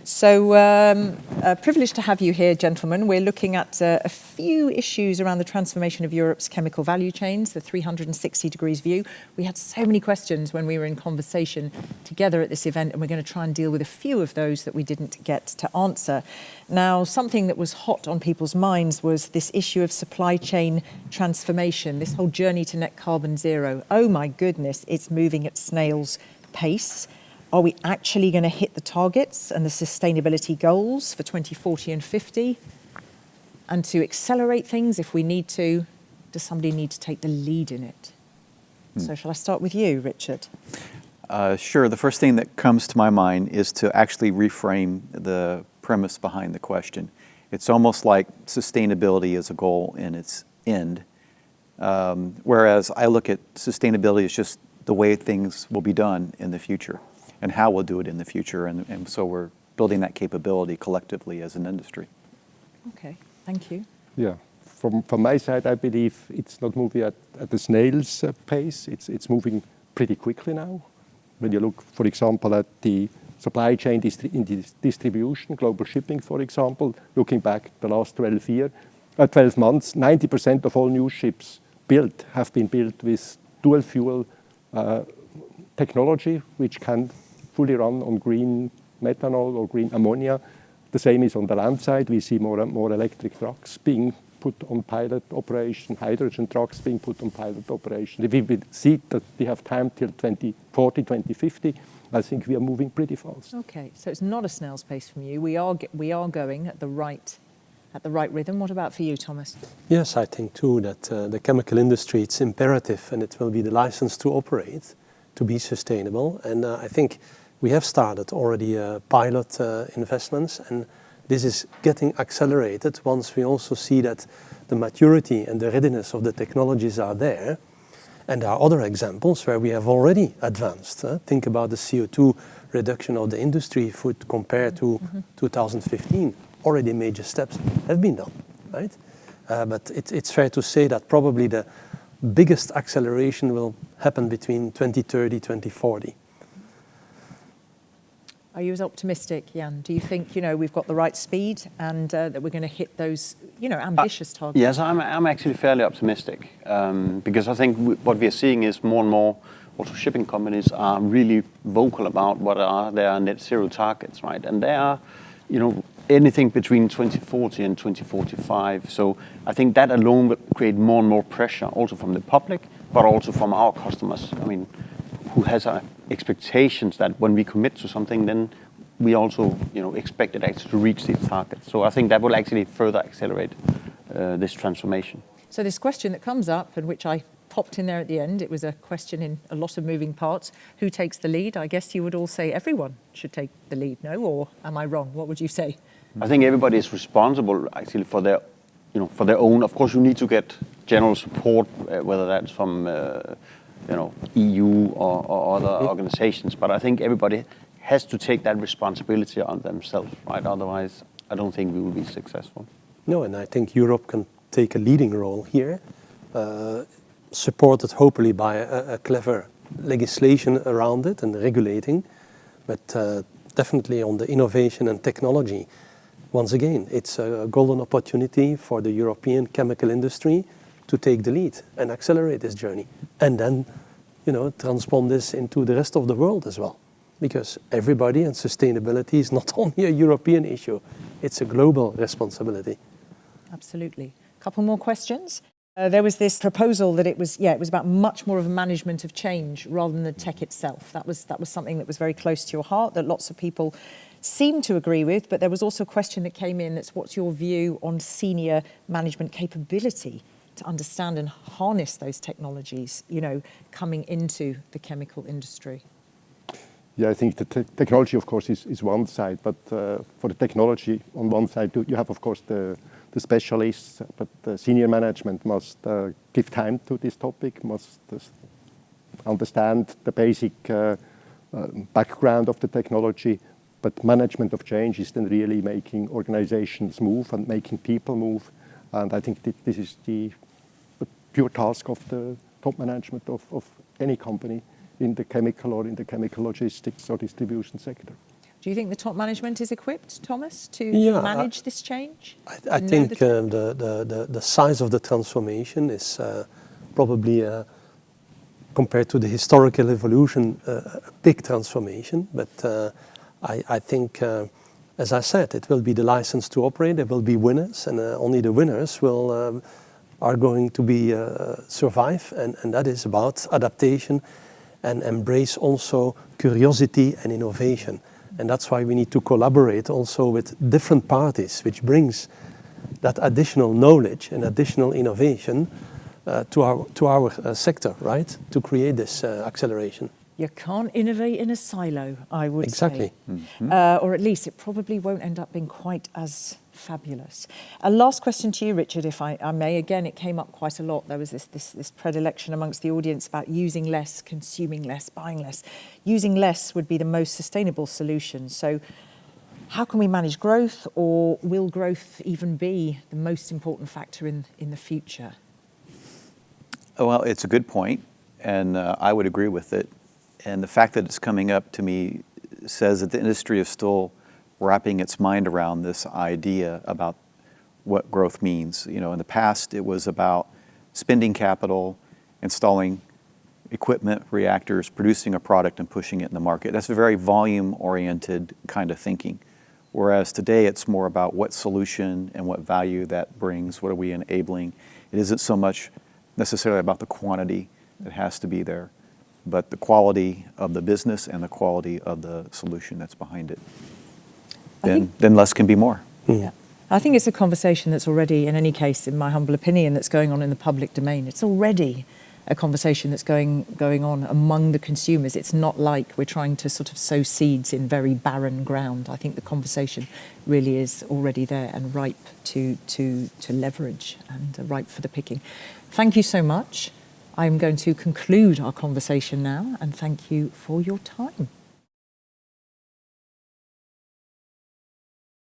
So, privileged to have you here, gentlemen. We're looking at a few issues around the transformation of Europe's chemical value chains, the 360 degrees view. We had so many questions when we were in conversation together at this event, and we're going to try and deal with a few of those that we didn't get to answer. Now, something that was hot on people's minds was this issue of supply chain transformation, this whole journey to net carbon zero. Oh my goodness, it's moving at snail's pace. Are we actually going to hit the targets and the sustainability goals for 2040 and 50? And to accelerate things, if we need to, does somebody need to take the lead in it? So shall I start with you, Richard? Sure. The first thing that comes to my mind is to actually reframe the premise behind the question. It's almost like sustainability is a goal in its end, whereas I look at sustainability as just the way things will be done in the future and how we'll do it in the future. And so we're building that capability collectively as an industry. Okay, thank you. Yeah, from my side, I believe it's not moving at the snail's pace. It's moving pretty quickly now. When you look, for example, at the supply chain in distribution, global shipping, for example, looking back the last 12 months, 90% of all new ships built have been built with dual fuel technology, which can fully run on green methanol or green ammonia. The same is on the land side. We see more and more electric trucks being put on pilot operation, hydrogen trucks being put on pilot operation. If we see that we have time till 2040, 2050, I think we are moving pretty fast. Okay, so it's not a snail's pace from you. We are going at the right rhythm. What about for you, Thomas? Yes, I think too that the chemical industry, it's imperative and it will be the license to operate to be sustainable. And I think we have started already pilot investments, and this is getting accelerated once we also see that the maturity and the readiness of the technologies are there. And there are other examples where we have already advanced. Think about the CO2 reduction of the industry foot compared to 2015. Already major steps have been done, right? But it's fair to say that probably the biggest acceleration will happen between 2030, 2040. Are you as optimistic, Jan? Do you think, we've got the right speed and that we're going to hit those, ambitious targets? Yes, I'm actually fairly optimistic because I think what we are seeing is more and more also shipping companies are really vocal about what are their net zero targets, right? And they are, anything between 2040 and 2045. So I think that alone will create more and more pressure also from the public, but also from our customers. I mean, who has expectations that when we commit to something, then we also, expect it actually to reach these targets. So I think that will actually further accelerate this transformation. So this question that comes up, and which I popped in there at the end, it was a question in a lot of moving parts. Who takes the lead? I guess you would all say everyone should take the lead, no? Or am I wrong? What would you say? I think everybody is responsible actually for their, for their own. Of course, you need to get general support, whether that's from, EU or other organizations. But I think everybody has to take that responsibility on themselves, right? Otherwise, I don't think we will be successful. No, and I think Europe can take a leading role here, supported hopefully by a clever legislation around it and regulating, but definitely on the innovation and technology. Once again, it's a golden opportunity for the European chemical industry to take the lead and accelerate this journey. And then, transpond this into the rest of the world as well. Because everybody and sustainability is not only a European issue, it's a global responsibility. Absolutely. A couple more questions. There was this proposal that it was about much more of a management of change rather than the tech itself. That was something that was very close to your heart, that lots of people seem to agree with, but there was also a question that came in that's what's your view on senior management capability to understand and harness those technologies, coming into the chemical industry? Yeah, I think the technology, of course, is one side, but for the technology on one side, you have, of course, the specialists, but the senior management must give time to this topic, must understand the basic background of the technology, but management of change is then really making organizations move and making people move. And I think this is the pure task of the top management of any company in the chemical or in the chemical logistics or distribution sector. Do you think the top management is equipped, Thomas, to manage this change? I think the size of the transformation is probably, compared to the historical evolution, a big transformation. But I think, as I said, it will be the license to operate. There will be winners, and only the winners are going to be survive. And that is about adaptation and embrace also curiosity and innovation. And that's why we need to collaborate also with different parties, which brings that additional knowledge and additional innovation to our sector, right? To create this acceleration. You can't innovate in a silo, I would say. Mm-hmm. Or at least it probably won't end up being quite as fabulous. A last question to you, Richard, if I may. Again, it came up quite a lot. There was this predilection amongst the audience about using less, consuming less, buying less. Using less would be the most sustainable solution. So how can we manage growth, or will growth even be the most important factor in the future? Well, it's a good point, and I would agree with it. And the fact that it's coming up, to me, says that the industry is still wrapping its mind around this idea about what growth means. You know, in the past, it was about spending capital, installing equipment, reactors, producing a product and pushing it in the market. That's a very volume-oriented kind of thinking. Whereas today, it's more about what solution and what value that brings, what are we enabling. It isn't so much necessarily about the quantity that has to be there, but the quality of the business and the quality of the solution that's behind it. Then less can be more. Yeah. I think it's a conversation that's already, in any case, in my humble opinion, that's going on in the public domain. It's already a conversation that's going on among the consumers. It's not like we're trying to sort of sow seeds in very barren ground. I think the conversation really is already there and ripe to leverage and ripe for the picking. Thank you so much. I'm going to conclude our conversation now, and thank you for your time.